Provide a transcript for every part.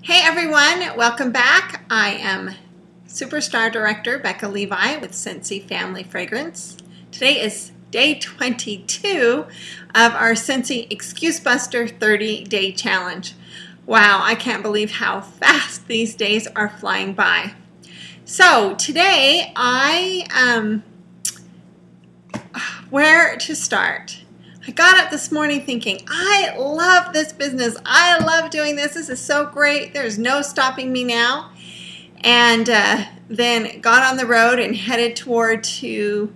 Hey everyone, welcome back. I am Superstar Director Becca Levie with Scentsy Family Fragrance. Today is day 22 of our Scentsy Excuse Buster 30-day challenge. Wow, I can't believe how fast these days are flying by. So today where to start? I got up this morning thinking, I love this business. I love doing this. This is so great. There's no stopping me now. And then got on the road and headed toward to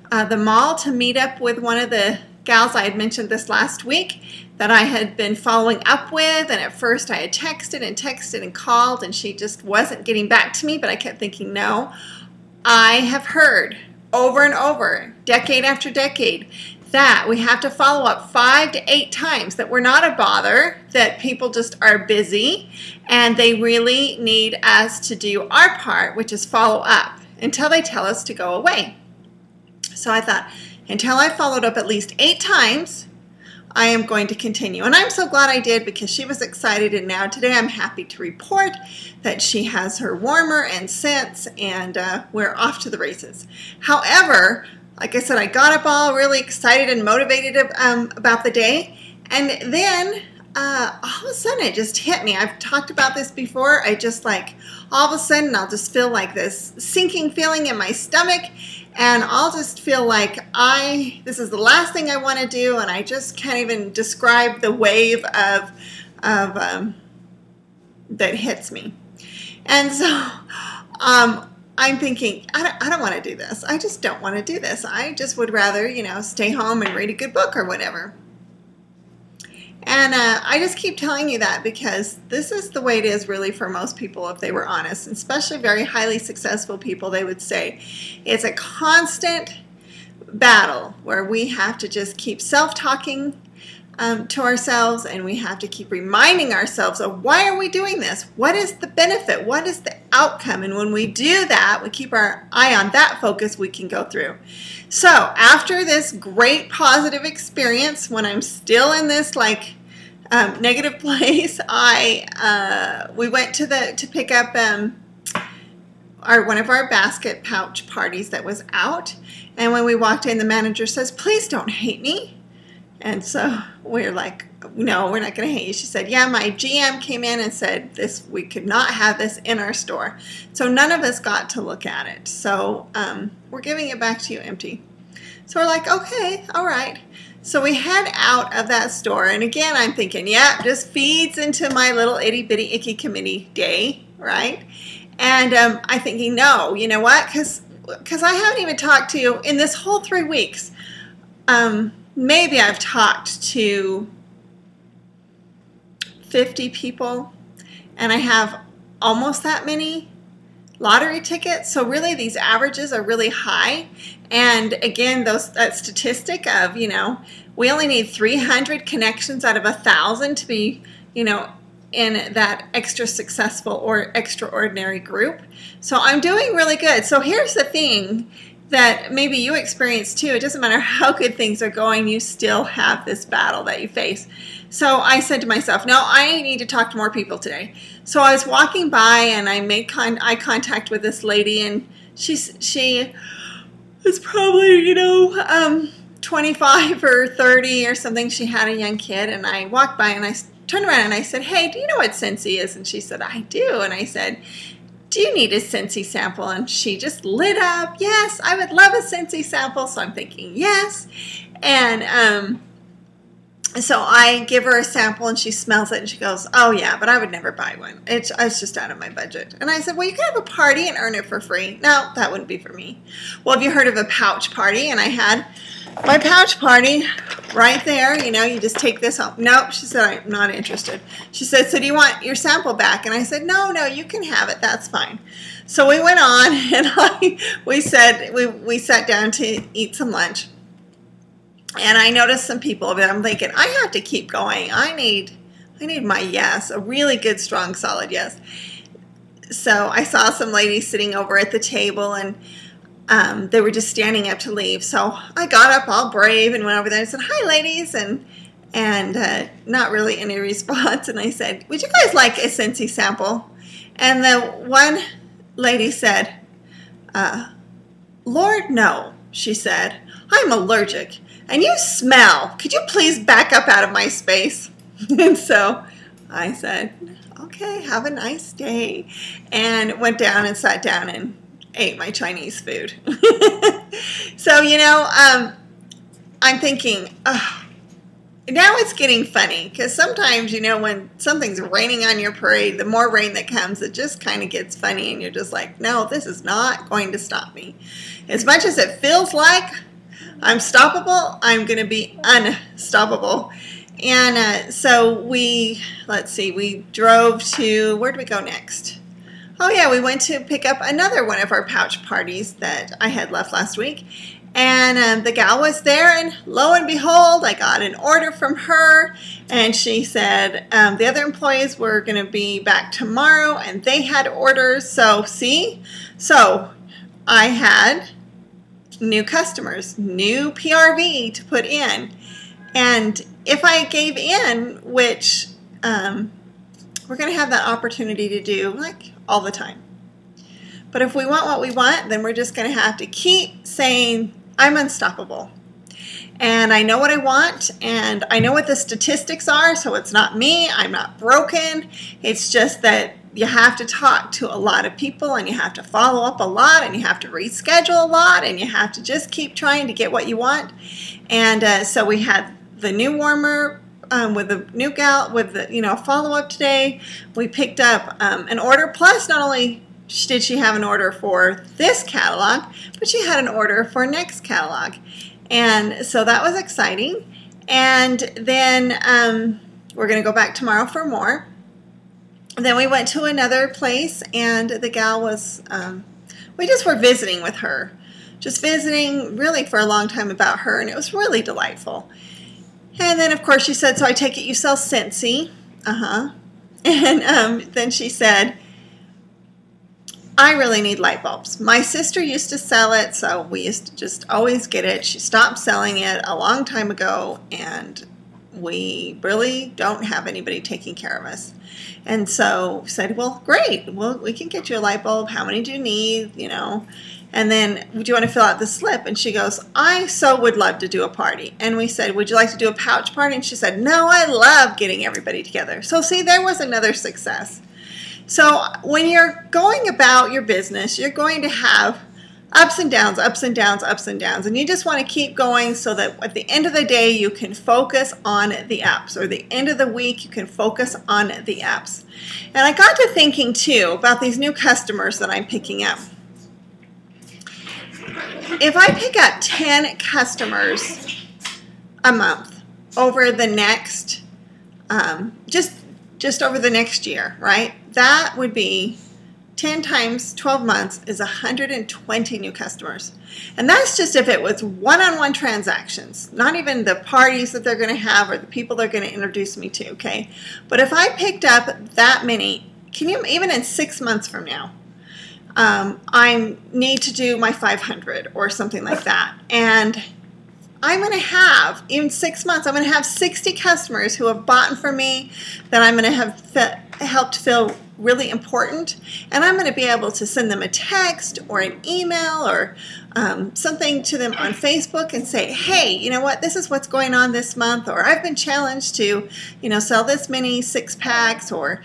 the mall to meet up with one of the gals I had mentioned this last week that I had been following up with. And at first I had texted and called, and she just wasn't getting back to me. But I kept thinking, no, I have heard over and over, decade after decade, that we have to follow up 5 to 8 times, that we're not a bother, that people just are busy, and they really need us to do our part, which is follow up until they tell us to go away. So I thought, until I followed up at least 8 times, I am going to continue. And I'm so glad I did, because she was excited, and now today I'm happy to report that she has her warmer and scents, and we're off to the races. However, like I said, I got up all really excited and motivated about the day, and then all of a sudden it just hit me. I've talked about this before. I just all of a sudden I'll just feel like this sinking feeling in my stomach, and I'll just feel like this is the last thing I want to do, and I just can't even describe the wave of that hits me. And so I'm thinking, I don't want to do this. I just don't want to do this. I just would rather, stay home and read a good book or whatever. And I just keep telling you that because this is the way it is really for most people, if they were honest, especially very highly successful people. They would say it's a constant battle where we have to just keep self-talking to ourselves, and we have to keep reminding ourselves of, why are we doing this? What is the benefit? What is the outcome? And when we do that, we keep our eye on that focus, we can go through. So after this great positive experience, when I'm still in this negative place, we went to pick up one of our basket pouch parties that was out. And when we walked in, the manager says, "Please don't hate me." And so we're like, "No, we're not going to hate you." She said, "Yeah, my GM came in and said we could not have this in our store." So none of us got to look at it. So we're giving it back to you empty. So we're like, okay, all right. So we head out of that store. And again, I'm thinking, yeah, just feeds into my little itty bitty icky committee day, right? And I'm thinking, no, you know what? Because I haven't even talked to you in this whole 3 weeks. Maybe I've talked to 50 people, and I have almost that many lottery tickets. So really these averages are really high. And again, that statistic of, we only need 300 connections out of 1,000 to be, in that extra successful or extraordinary group. So I'm doing really good. So here's the thing that maybe you experience too. It doesn't matter how good things are going, you still have this battle that you face. So I said to myself, no, I need to talk to more people today. So I was walking by, and I made eye contact with this lady, and she was probably, 25 or 30 or something. She had a young kid, and I walked by, and I turned around and I said, "Hey, do you know what Scentsy is?" And she said, "I do." And I said, "Do you need a Scentsy sample?" And she just lit up. "Yes, I would love a Scentsy sample." So I'm thinking, yes. And so I give her a sample, and she smells it, and she goes, "Oh yeah, but I would never buy one. It's just out of my budget." And I said, "Well, you could have a party and earn it for free." "No, that wouldn't be for me." "Well, have you heard of a pouch party?" And I had my pouch party right there. You just take this home. "Nope," she said, "I'm not interested." She said, "So do you want your sample back?" And I said, no, you can have it. That's fine." So we went on, and we sat down to eat some lunch. And I noticed some people over there. I'm thinking, I have to keep going. I need my yes, a really good, strong, solid yes. So I saw some ladies sitting over at the table, and they were just standing up to leave. So I got up all brave and went over there and said, "Hi, ladies." And and not really any response. And I said, would you guys like a Scentsy sample? And the one lady said, Lord, no, she said. I'm allergic, and you smell. Could you please back up out of my space? And so I said, okay, have a nice day, and went down and sat down and ate my Chinese food. So, you know, I'm thinking, now it's getting funny, because sometimes, you know, when something's raining on your parade, the more rain that comes, it just kind of gets funny, and you're just like, no, this is not going to stop me. As much as it feels like I'm stoppable, I'm going to be unstoppable. And so let's see, we drove to, where did we go next? Oh yeah, we went to pick up another one of our pouch parties that I had left last week. And the gal was there, and lo and behold, I got an order from her, and she said the other employees were going to be back tomorrow, and they had orders. So see, so I had new customers, new PRV to put in, and if I gave in, which we're going to have that opportunity to do like all the time. But if we want what we want, then we're just going to have to keep saying, I'm unstoppable. And I know what I want, and I know what the statistics are, so it's not me, I'm not broken. It's just that you have to talk to a lot of people, and you have to follow up a lot, and you have to reschedule a lot, and you have to just keep trying to get what you want. And so we had the new warmer with the new gal with the follow-up today. We picked up an order, plus not only did she have an order for this catalog, but she had an order for next catalog. And so that was exciting. And then we're going to go back tomorrow for more. And then we went to another place, and the gal was, we just were visiting with her. Just visiting really for a long time about her, and it was really delightful. And then, of course, she said, so I take it you sell Scentsy. And then she said, I really need light bulbs. My sister used to sell it, so we used to just always get it. She stopped selling it a long time ago, and we really don't have anybody taking care of us. And so we said, well, great. Well, we can get you a light bulb. How many do you need? And then, do you want to fill out the slip? And she goes, I so would love to do a party. And we said, would you like to do a pouch party? And she said, no, I love getting everybody together. So see, there was another success. So when you're going about your business, you're going to have ups and downs, ups and downs, ups and downs. And you just want to keep going so that at the end of the day, you can focus on the apps, or the end of the week, you can focus on the apps. And I got to thinking too about these new customers that I'm picking up. If I pick up 10 customers a month over the next, just over the next year, right? That would be 10 times 12 months is 120 new customers. And that's just if it was one-on-one transactions, not even the parties that they're going to have or the people they're going to introduce me to, okay? But if I picked up that many, can you, even in 6 months from now, I need to do my 500 or something like that. And I'm going to have, in 6 months, I'm going to have 60 customers who have bought from me that I'm going to have helped feel really important. And I'm going to be able to send them a text or an email or something to them on Facebook and say, hey, you know what, this is what's going on this month, or I've been challenged to, sell this many 6-packs, or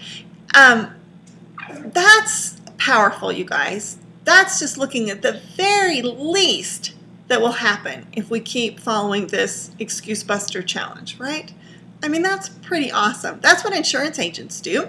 that's powerful, you guys. That's just looking at the very least that will happen if we keep following this Excuse Buster challenge, right? I mean, that's pretty awesome. That's what insurance agents do.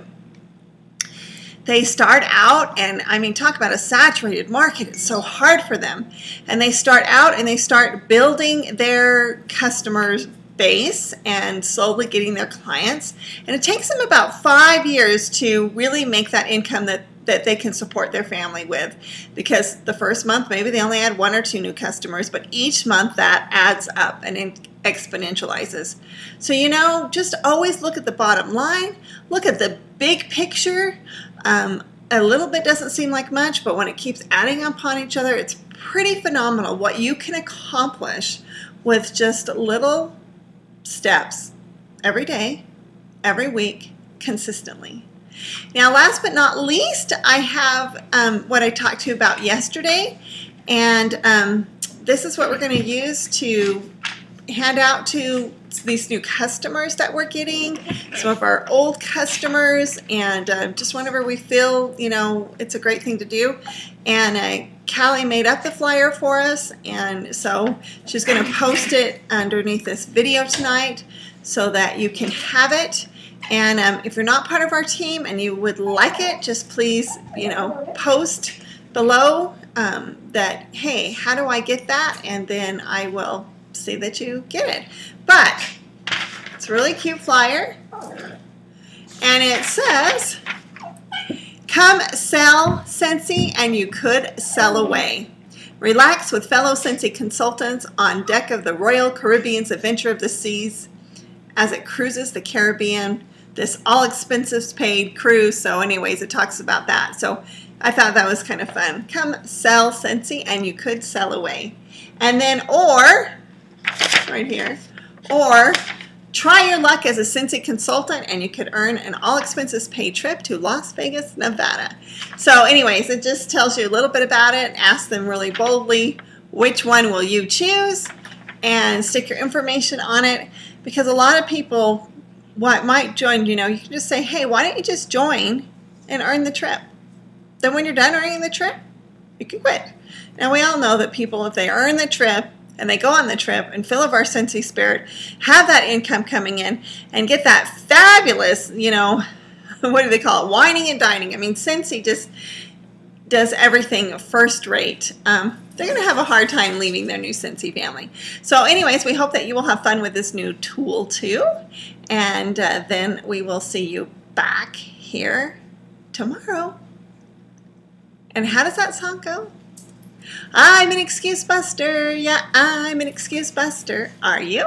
They start out, and I mean, talk about a saturated market. It's so hard for them. And they start out and they start building their customers base and slowly getting their clients. And it takes them about 5 years to really make that income that they can support their family with, because the first month maybe they only had 1 or 2 new customers, but each month that adds up and it exponentializes. So just always look at the bottom line, look at the big picture. A little bit doesn't seem like much, but when it keeps adding upon each other, it's pretty phenomenal what you can accomplish with just little steps every day, every week, consistently. Now, last but not least, I have what I talked to you about yesterday, and this is what we're going to use to hand out to these new customers that we're getting, some of our old customers, and just whenever we feel, you know, it's a great thing to do. And Callie made up the flyer for us, and so she's going to post it underneath this video tonight so that you can have it. And if you're not part of our team and you would like it, just please, you know, post below that, hey, how do I get that? And then I will see that you get it. But it's a really cute flyer, and it says, come sell Scentsy and you could sell away. Relax with fellow Scentsy consultants on deck of the Royal Caribbean's Adventure of the Seas as it cruises the Caribbean, this all expenses paid cruise. So anyways, it talks about that. So I thought that was kind of fun. Come sell Scentsy and you could sell away. And then, or right here, or try your luck as a Scentsy consultant and you could earn an all expenses paid trip to Las Vegas, Nevada. So anyways, it just tells you a little bit about it. Ask them really boldly, which one will you choose, and stick your information on it, because a lot of people might join, you know, you can just say, hey, why don't you just join and earn the trip? Then when you're done earning the trip, you can quit. Now we all know that people, if they earn the trip and they go on the trip and fill of our Scentsy spirit, have that income coming in, and get that fabulous, you know, what do they call it? Wining and dining. I mean, Scentsy just does everything first rate. They're going to have a hard time leaving their new Scentsy family. So anyways, we hope that you will have fun with this new tool too. And then we will see you back here tomorrow. And how does that song go? I'm an excuse buster. Yeah, I'm an excuse buster. Are you?